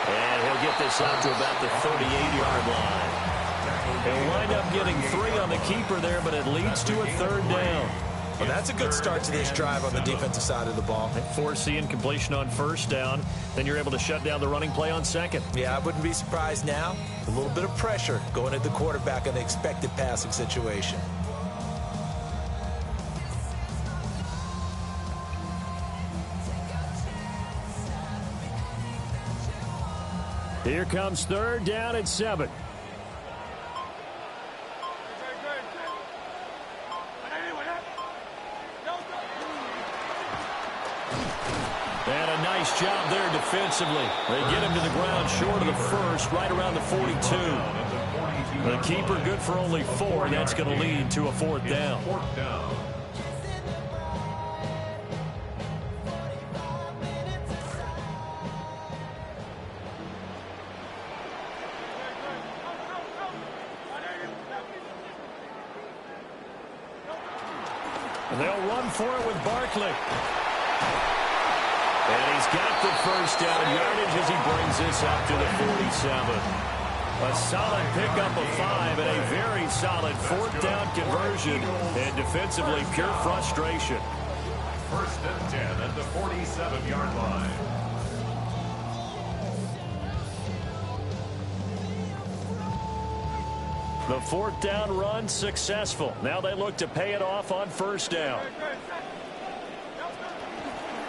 And he'll get this out to about the 38-yard line. He'll wind up getting 3 on the keeper there, but it leads to a 3rd down. Well, that's a good start to this drive on the defensive side of the ball. Force the incompletion on 1st down. Then you're able to shut down the running play on 2nd. Yeah, I wouldn't be surprised now. A little bit of pressure going at the quarterback in the expected passing situation. Here comes 3rd down and 7. And a nice job there defensively. They get him to the ground short of the 1st, right around the 42. The keeper good for only 4, and that's going to lead to a 4th down. And they'll run for it with Barkley. And he's got the 1st down yardage as he brings this up to the 47. A solid pickup of 5 and a very solid 4th down conversion. And defensively, pure frustration. 1st and 10 at the 47-yard line. The 4th down run successful. Now they look to pay it off on 1st down.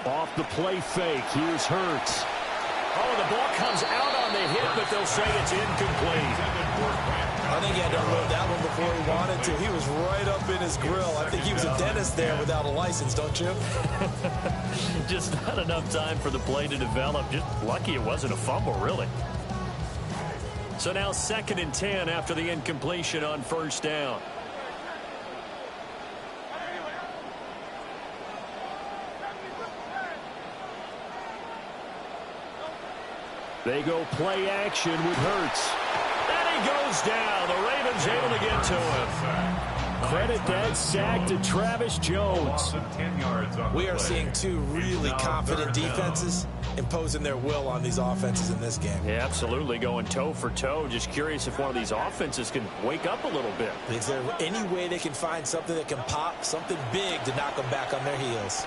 Off the play fake. Here's Hurts. Oh, the ball comes out on the hit, but they'll say it's incomplete. I think he had to unload that one before he wanted to. He was right up in his grill. I think he was a dentist there without a license, don't you? Just not enough time for the play to develop. Just lucky it wasn't a fumble, really. So now 2nd and 10 after the incompletion on 1st down. They go play action with Hurts. And he goes down. The Ravens able to get to him. Credit that sack to Travis Jones. We are seeing 2 really confident defenses imposing their will on these offenses in this game. Yeah, absolutely, going toe for toe. Just curious if one of these offenses can wake up a little bit. Is there any way they can find something that can pop, something big to knock them back on their heels?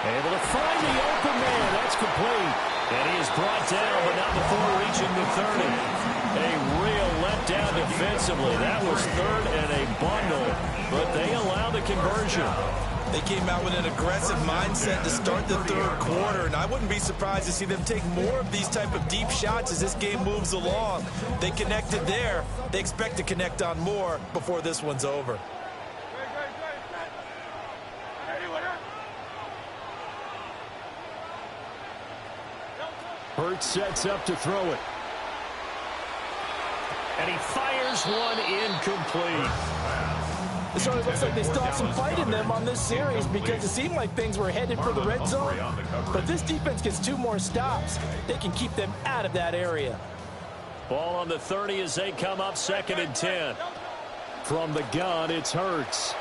Able to find the open man. That's complete. And he is brought down, but not before reaching the 30. A real letdown defensively. That was 3rd and a bundle, but they allow the conversion. They came out with an aggressive mindset to start the 3rd quarter, and I wouldn't be surprised to see them take more of these type of deep shots as this game moves along. They connected there. They expect to connect on more before this one's over. Hurts sets up to throw it. And he fires one incomplete. It certainly looks like they still have some fight in them on this series because it seemed like things were headed for the red zone. But this defense gets 2 more stops. They can keep them out of that area. Ball on the 30 as they come up 2nd and 10. From the gun, it's Hurts.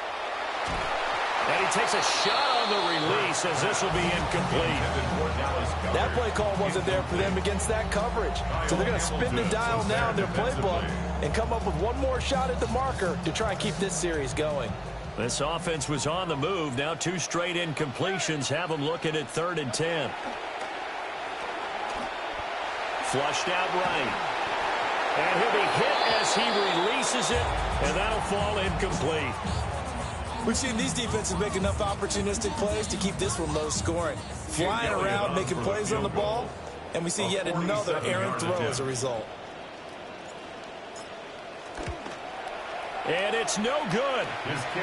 And he takes a shot on the release as this will be incomplete. That play call wasn't there for them against that coverage. So they're going to spin the dial now in their playbook and come up with 1 more shot at the marker to try and keep this series going. This offense was on the move. Now 2 straight incompletions have them looking at 3rd and 10. Flushed out right. And he'll be hit as he releases it, and that'll fall incomplete. We've seen these defenses make enough opportunistic plays to keep this one low scoring. Flying around, making plays on the ball, and we see yet another errant throw as a result. And it's no good.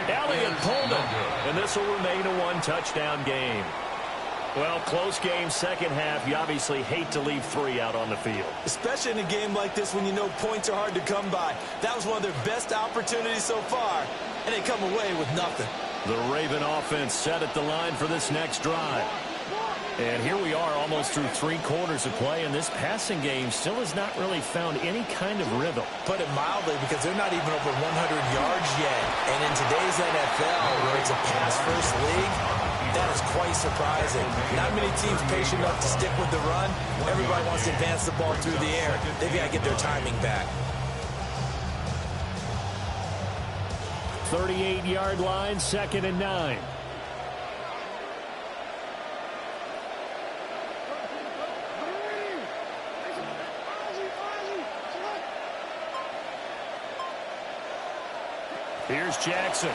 Elliott pulled it, and this will remain a 1-touchdown game. Well, close game, second half. You obviously hate to leave 3 out on the field. Especially in a game like this when you know points are hard to come by. That was one of their best opportunities so far, and they come away with nothing. The Raven offense set at the line for this next drive. And here we are almost through 3 quarters of play, and this passing game still has not really found any kind of rhythm. Put it mildly, because they're not even over 100 yards yet. And in today's NFL, where it's a pass-first league, That is quite surprising. Not many teams patient enough to stick with the run. Everybody wants to advance the ball through the air. They've got to get their timing back. 38-yard line, 2nd and 9. Here's Jackson.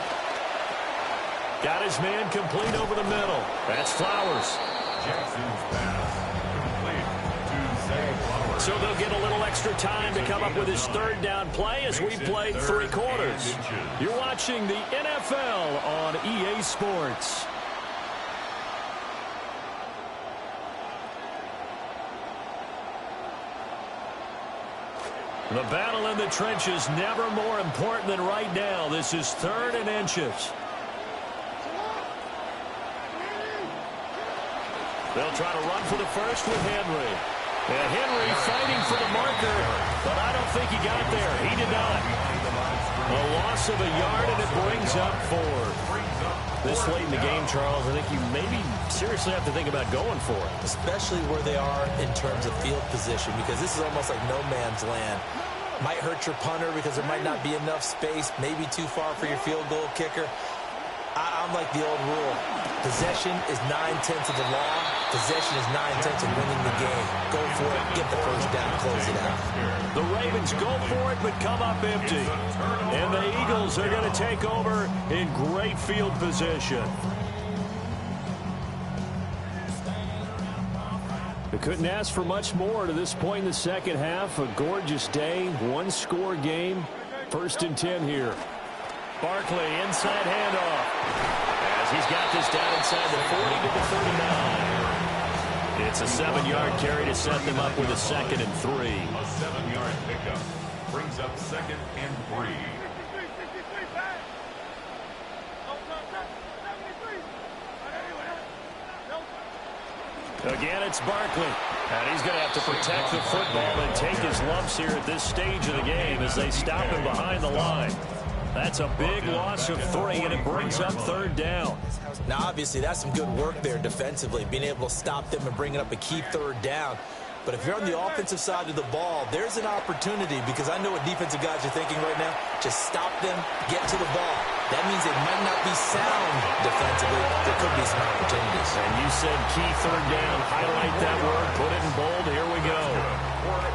Got his man complete over the middle. That's Flowers. Jackson's pass complete to Zay Flowers. So they'll get a little extra time to come up with his 3rd down play as we played 3 quarters. You're watching the NFL on EA Sports. The battle in the trenches never more important than right now. This is 3rd and inches. They'll try to run for the first with Henry. And Henry fighting for the marker, but I don't think he got there. He did not. A loss of a yard, and it brings up 4. This late in the game, Charles, I think you maybe seriously have to think about going for it. Especially where they are in terms of field position, because this is almost like no man's land. Might hurt your punter because there might not be enough space, maybe too far for your field goal kicker. I'm like the old rule. Possession is 9/10 of the law. Possession is 9/10 of winning the game. Go for it, get the first down, close it out. The Ravens go for it, but come up empty. And the Eagles are going to take over in great field position. They couldn't ask for much more to this point in the second half. A gorgeous day, 1-score game. 1st and 10 here. Barkley, inside handoff. As he's got this down inside the 40 to the 39. It's a 7-yard carry to set them up with a 2nd and 3. A 7-yard pickup brings up 2nd and 3. Again, it's Barkley. And he's going to have to protect the football and take his lumps here at this stage of the game as they stop him behind the line. That's a big loss of 3, and it brings up 3rd down. Now, obviously, that's some good work there defensively, being able to stop them and bringing up a key 3rd down. But if you're on the offensive side of the ball, there's an opportunity, because I know what defensive guys are thinking right now. Just stop them, get to the ball. That means it might not be sound defensively. There could be some opportunities. And you said key 3rd down. Highlight that word. Put it in bold. Here we go.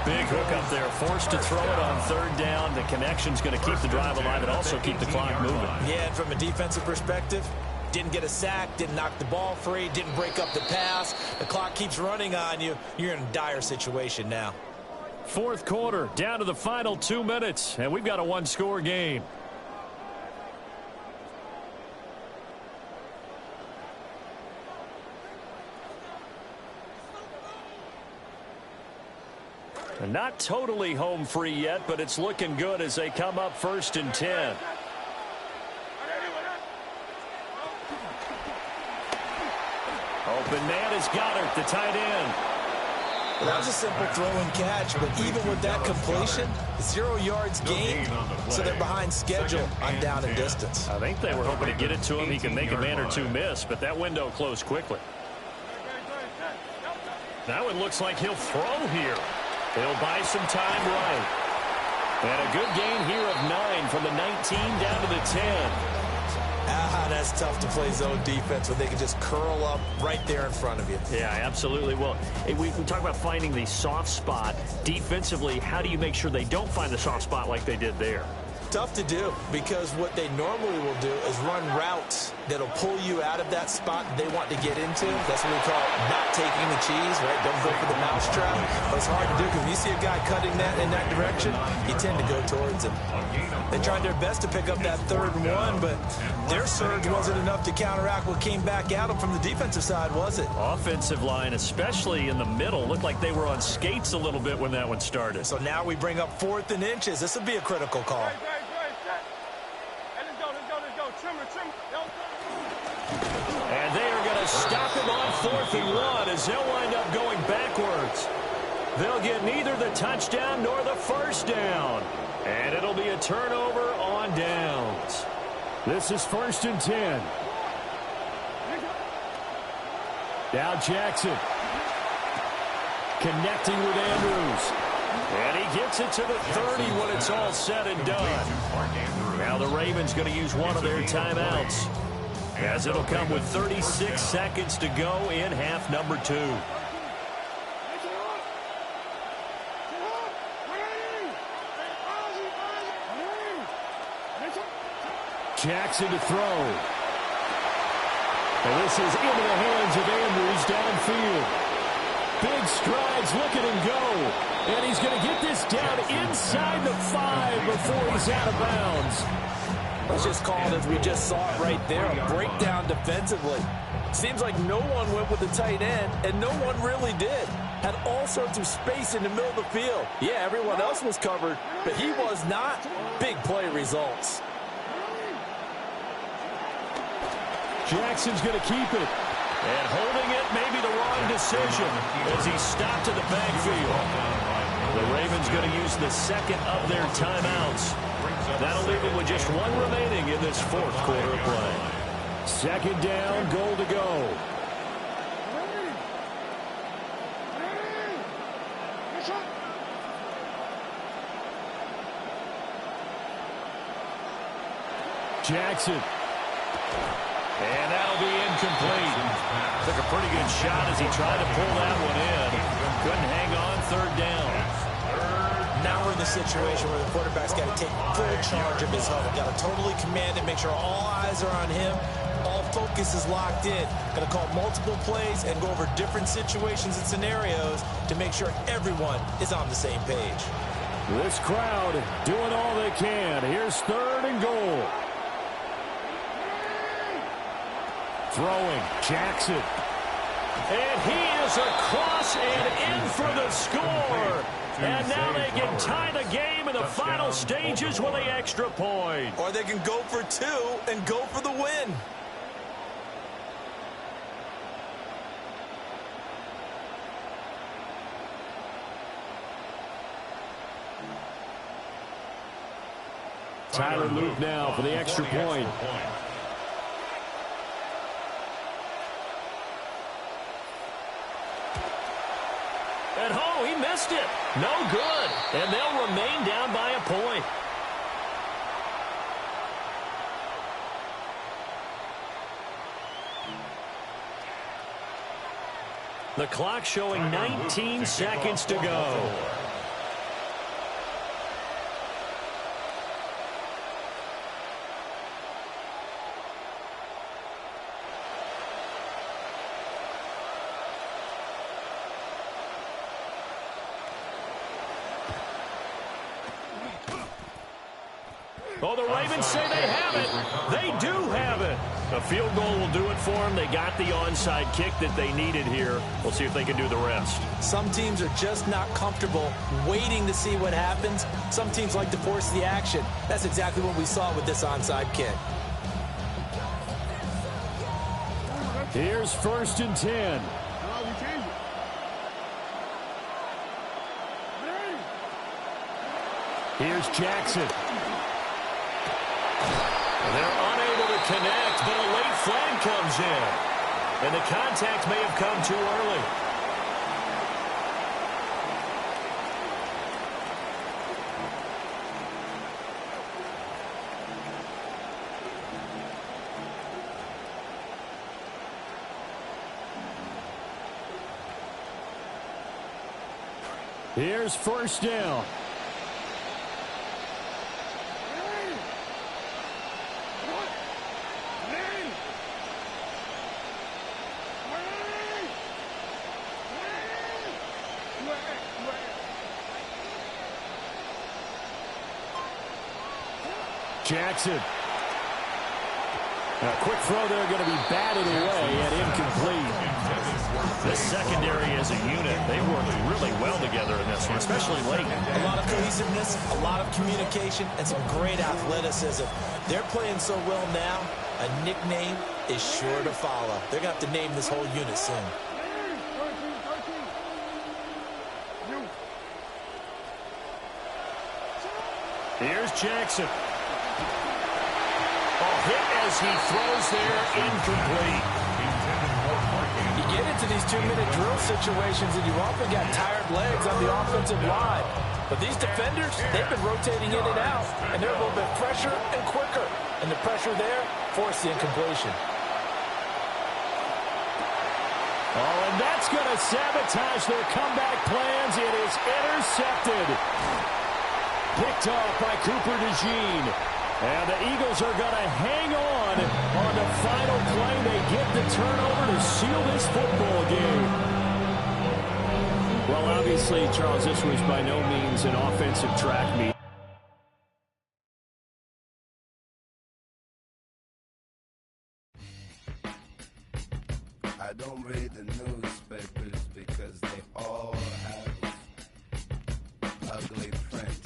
Big hook up there. Forced to throw it on 3rd down. The connection's going to keep the drive alive and also keep the clock moving. Yeah, and from a defensive perspective, didn't get a sack, didn't knock the ball free, didn't break up the pass. The clock keeps running on you. You're in a dire situation now. 4th quarter, down to the final 2 minutes, and we've got a 1-score game. Not totally home free yet, but it's looking good as they come up 1st and 10. Open man is Goddard, the tight end. Well, that was a simple throw and catch, but even with that completion, 0 yards gained, so they're behind schedule on down and distance. I think they were hoping to get it to him. He can make a man or 2 miss, but that window closed quickly. Now it looks like he'll throw here. He'll buy some time right. And a good gain here of 9 from the 19 down to the 10. That's tough to play zone defense when they can just curl up right there in front of you. Yeah, absolutely. Well, we talk about finding the soft spot. Defensively, how do you make sure they don't find the soft spot like they did there? Tough to do, because what they normally will do is run routes that'll pull you out of that spot they want to get into. That's what we call not taking the cheese, right? Don't go for the mousetrap. But it's hard to do, because when you see a guy cutting that in that direction, you tend to go towards him. They tried their best to pick up that 3rd and 1, but their surge wasn't enough to counteract what came back at them from the defensive side, was it? Offensive line, especially in the middle, looked like they were on skates a little bit when that one started. So now we bring up 4th and inches. This will be a critical call. And they are going to stop him on 4th and 1 as they'll wind up going backwards. They'll get neither the touchdown nor the first down. And it'll be a turnover on downs. This is 1st and 10. Now Jackson. Connecting with Andrews. And he gets it to the 30 when it's all said and done. Now the Ravens going to use one of their timeouts, as it'll come with 36 seconds to go in half number 2. Jackson to throw. And this is into the hands of Andrews downfield. Big strides, look at him go. And he's going to get this down inside the 5 before he's out of bounds. Let's just call it as we just saw it right there, a breakdown defensively. Seems like no one went with the tight end, and no one really did. Had all sorts of space in the middle of the field. Yeah, everyone else was covered, but he was not. Big play results. Jackson's going to keep it. And holding it may be the wrong decision as he stopped in the backfield. The Ravens going to use the second of their timeouts. That'll leave them with just one remaining in this fourth quarter of play. Second down, goal to go. Jackson. And that'll be incomplete. Took a pretty good shot as he tried to pull that one in. Couldn't hang on, third down. Now we're in the situation where the quarterback's got to take full charge of his huddle. Got to totally command it, make sure all eyes are on him. All focus is locked in. Got to call multiple plays and go over different situations and scenarios to make sure everyone is on the same page. This crowd doing all they can. Here's third and goal. Throwing, Jackson. And he is across and in for the score. And now they can tie the game in the final stages with the extra point. Or they can go for 2 and go for the win. Tyler Luke now for the extra point. And oh, he missed it. No good. And they'll remain down by a point. The clock showing 19 seconds to go. Oh, the Ravens say they have it. They do have it. A field goal will do it for them. They got the onside kick that they needed here. We'll see if they can do the rest. Some teams are just not comfortable waiting to see what happens. Some teams like to force the action. That's exactly what we saw with this onside kick. Here's 1st and 10. Here's Jackson. They're unable to connect, but a late flag comes in. And the contact may have come too early. Here's 1st down. Jackson. A quick throw there going to be batted away and incomplete. The secondary as a unit, they worked really well together in this one, especially late. A lot of cohesiveness, a lot of communication, and some great athleticism. They're playing so well now, a nickname is sure to follow. They're going to have to name this whole unit soon. Here's Jackson. Hit as he throws there, incomplete. You get into these 2-minute drill situations, and you often got tired legs on the offensive line. But these defenders, they've been rotating in and out, and they're a little bit fresher and quicker. And the pressure there forced the incompletion. Oh, and that's going to sabotage their comeback plans. It is intercepted. Picked off by Cooper DeJean. And the Eagles are going to hang on the final play. They get the turnover to seal this football game. Well, obviously, Charles, this was by no means an offensive track meet. I don't read the newspapers because they all have ugly prints.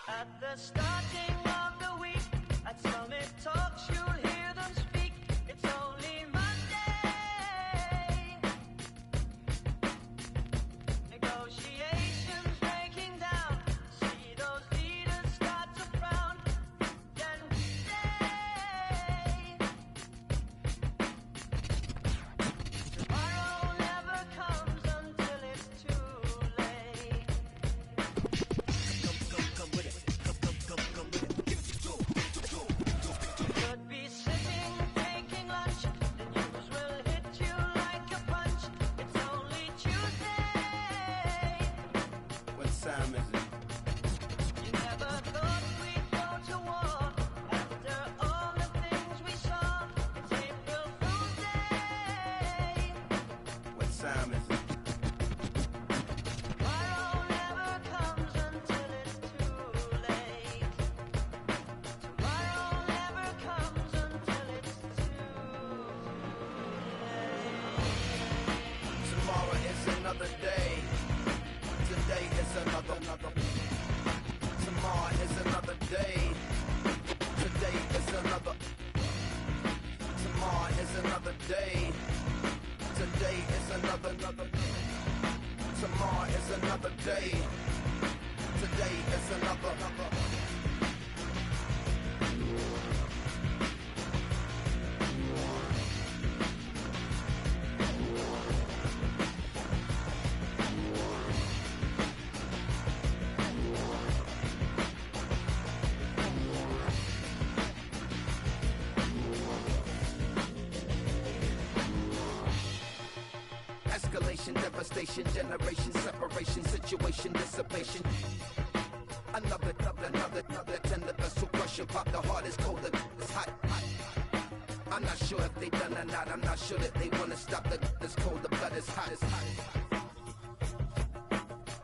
At the starting of the week, at Summit Talks, you'll hear them speak. It's only Monday. Negotiations breaking down. See those leaders start to frown. Then we say, tomorrow never comes until it's too late. Could be sitting, taking lunch. The news will hit you like a punch. It's only Tuesday. What time is it? You never thought we'd go to war after all the things we saw. It's April Fool's Day. What time is it? Tomorrow never comes until it's too late. Tomorrow never comes until it's too late. Tomorrow is another day. Today is another. Tomorrow is another day. Today is another. Tomorrow is another day. Today is another. Tomorrow is another day. Today is another. Escalation, devastation, generation, separation, situation, dissipation. Another tender vessel crush your pop. The heart is colder, it's hot. I'm not sure if they done or not. I'm not sure that they wanna stop. This cold, the blood is hot.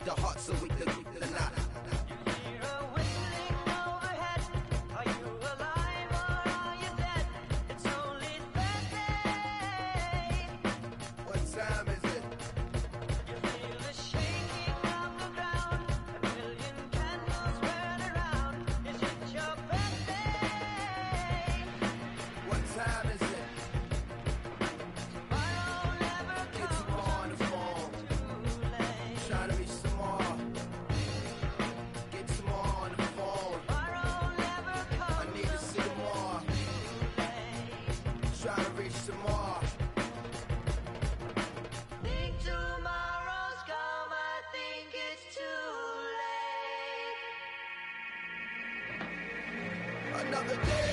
The heart's so weak, the knot. Hear a whistling overhead. Are you alive or are you dead? It's only Thursday. What time is it? You feel the shaking of the ground. A million candles burn around. Is it your birthday? What time is it? Tomorrow never Get comes some more on the phone. too late. Try to reach some more. Get some more on the phone. Tomorrow never I comes need to see more. Try to reach some more. Think tomorrow's come, I think it's too late. Another day.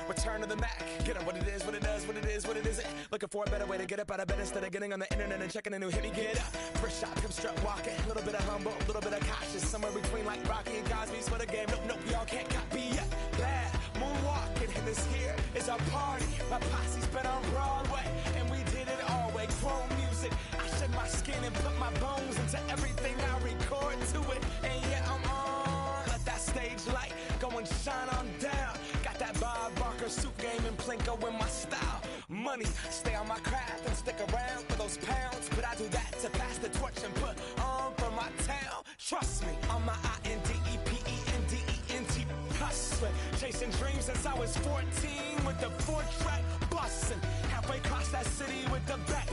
return to the Mac. Get up what it is, what it does, what it is, what it isn't. Looking for a better way to get up out of bed instead of getting on the internet and checking a new hit. Me get up, first shot, come strut walking. A little bit of humble, a little bit of cautious. Somewhere between like Rocky and Cosby's for the game. Nope, y'all can't copy yet. Bad moonwalking, and this here is our party. My posse's been on Broadway, and we did it all way. Chrome music, I shed my skin and put my bones into everything I record to it. And yeah, I'm on. Let that stage light go and shine on down. Got that Bob Barker suit game and Plinko in my style. Money, stay on my craft and stick around for those pounds. But I do that to pass the torch and put on for my town. Trust me, on my INDEPENDENT hustling. Chasing dreams since I was 14 with the 4-track bustin'. Halfway across that city with the back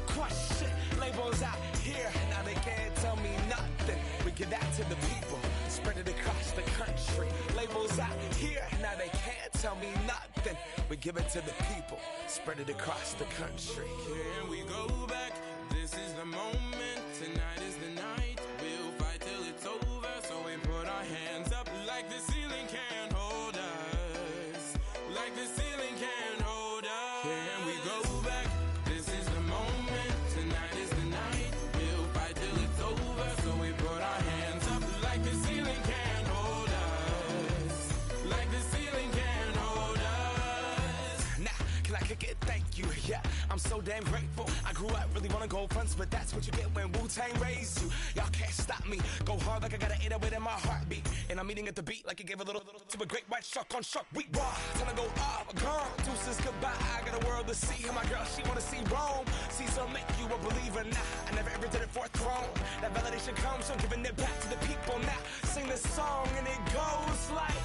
crush shit. Labels out here, now they can't tell me nothing. We give that to the people, spread it across the country. Labels out here, now they can't tell me nothing. We give it to the people, spread it across the country. Can we go back? This is the moment. Tonight is the night. We'll fight till it's over. So we put our hands up like the ceiling can't hold us. Like the ceiling can't hold us. Can we go back? This is the moment. Tonight is the night. We'll fight till it's over. So we put our hands up like the ceiling can't hold us. Like the ceiling can't hold us. Nah, can I kick it? Thank you, yeah. I'm so damn grateful. I grew up really wanna go fronts, but that's what you get when Wu-Tang raised you. Y'all can't stop me. Go hard like I got an 808 in my heartbeat. And I'm eating at the beat like it gave a little to a great white shark on shark. We raw, time to go off, gone. Deuces goodbye. I got a world to see. And my girl, she wanna see Rome. Caesar make you a believer. Nah, I never ever did it for a throne. That validation comes from giving it back to the people. Now sing this song and it goes like,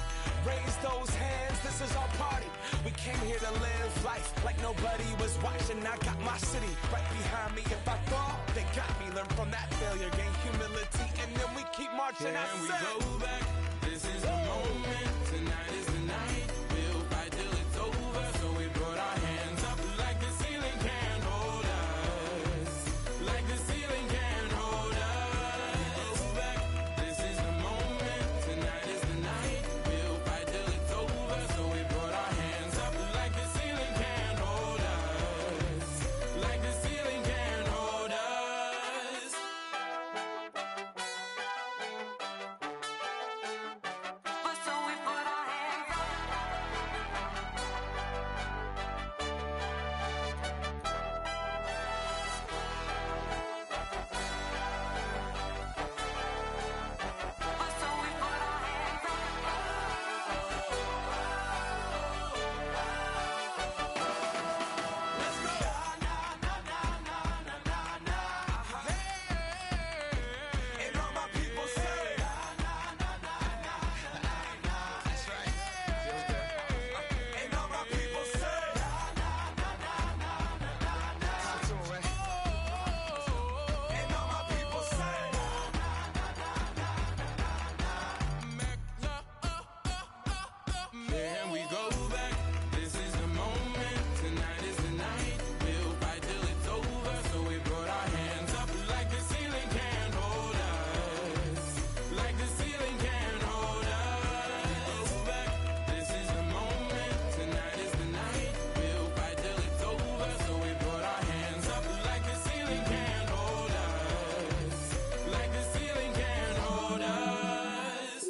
raise those hands, this is our party. We came here to live life like nobody was watching. I got my city right behind me. If I fall, they got me. Learn from that failure, gain humility, and then we keep marching. Can we go back? This is the moment. Tonight is the night. We'll fight till it's over. So we put our hands up like the ceiling can't hold us. Like the ceiling can't hold us. Go back. This is the moment. Tonight is the night. We'll fight till it's over. So we put our hands up like the ceiling can't hold us. Like the ceiling can't hold us. But so we put our hands up. But so we put our hands up. Let's go. And all my people say, that's right. Feels good. And all my people say, talk to 'em, right? And all my people say, Can we go back? This is the moment. Tonight is the night. We'll fight till it's over. So we put our hands up like the ceiling can't hold us. Like the ceiling can't hold us. Go back. This is the moment. Tonight is the night. We'll fight till it's over. So we put our hands up like the ceiling can't hold us. Like the ceiling can't hold us.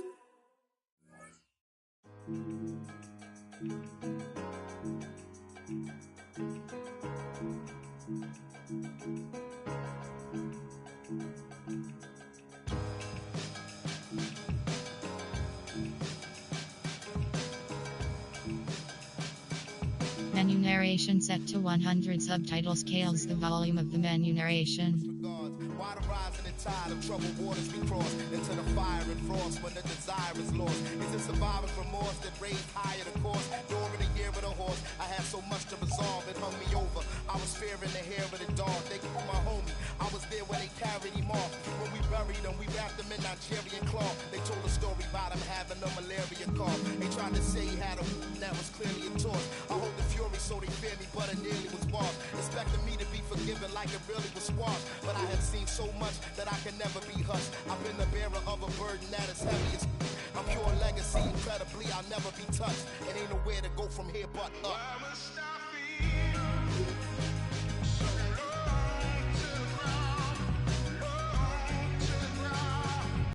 Menu narration set to 100. Subtitle scales the volume of the menu narration. Regards. Why the rising and tide of troubled waters we cross into the fire and frost when the desire is lost? Is it survivor's remorse that raised higher the course? During the year of the horse, I had so much to resolve, it hung me over. I was fearing the hair of the dog. They killed my homie. I was there when they carried him off. When we buried him, we wrapped him in Nigerian cloth. They told a story about him having a malaria cough. They tried to say he had a wound that was clearly a torch. I hold the fury so they fear me, but it nearly was washed. Expecting me to be forgiven like it really was squashed. But I have seen so much that I can never be hushed. I've been the bearer of a burden that is heavy as I'm pure legacy, incredibly, I'll never be touched. It ain't nowhere to go from here but up. Why must I feel